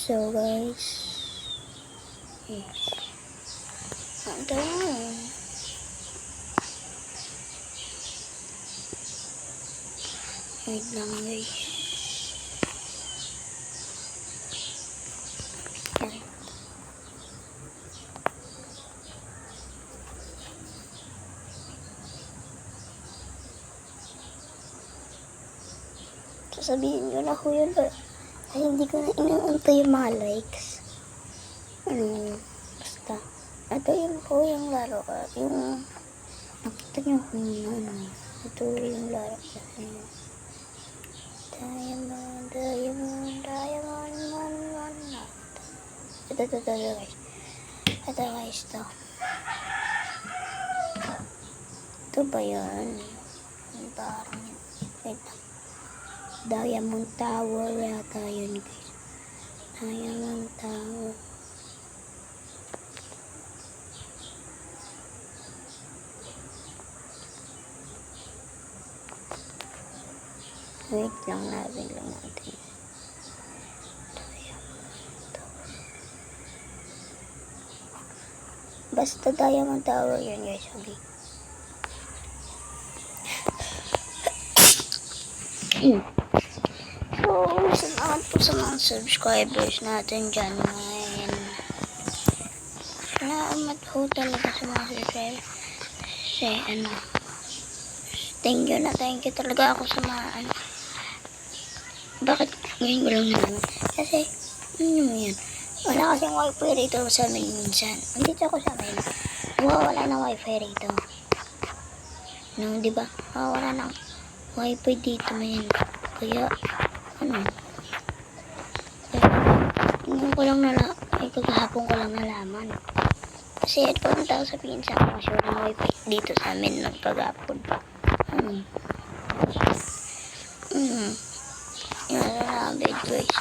So guys, yes. Ito na. Wait lang guys. Yan. Sasabihin ko na ko yun. Ay, hindi ko na inaantay yung mga likes. Basta. Ito yung po yung laro. Yung, nakita nyo kung ito yung laro. Diamond, ito guys. Ito guys, ito. Ito ba yun? Parang yun. Wait lang. Diamond Tower yata yun guys. Diamond Tower. Wait lang natin. Basta Diamond Tower yun guys. Okay. So, salamat po sa mga subscribers natin dyan. Salamat po talaga sa mga subscribers. Kasi thank you talaga ako sa mga Bakit ngayon ko lang naman? Kasi, yan. Wala kasing wifi rito sa amin minsan. Nandito ako sa amin. Wala na wifi rito. Diba? Wala na wifi dito man. Kaya, kagahapon ko lang nalaman. Kasi pumunta ako sa pinsan ko kasi walang wifi dito sa amin ng paghapon. Grabe guys.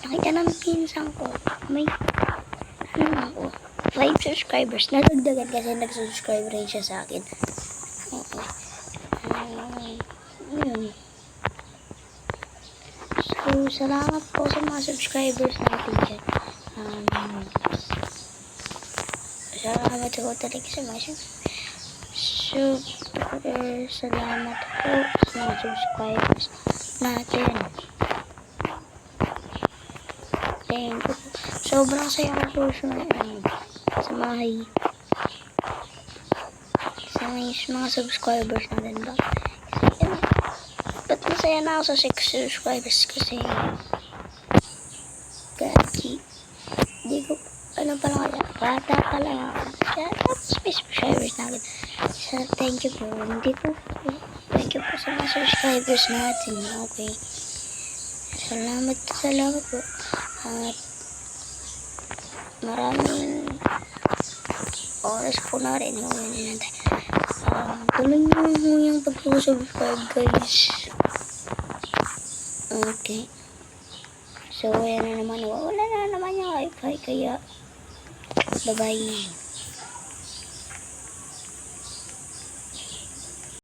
Nakita ng pinsan ko. May 5 subscribers. Nadagdagan kasi nag-subscribe rin siya sa akin. So, salamat po sa mga subscribers natin dyan. Salamat po talaga sa mga salamat po sa mga subscribers natin. Thank you. Sobrang saya ko po sa mga subscribers natin ba? Ba't masaya na ako sa 6 subscribers kasi di ko bata pa lang ako. Kaya tapos may subscribers natin. So, thank you po. Thank you po sa mga subscribers natin. Okay. Salamat po. At maraming oras po na rin. Tuloy mo yung pag-subscribe guys. Okay. So, ayan na naman. Wala na naman yung wifi. Kaya, bye-bye.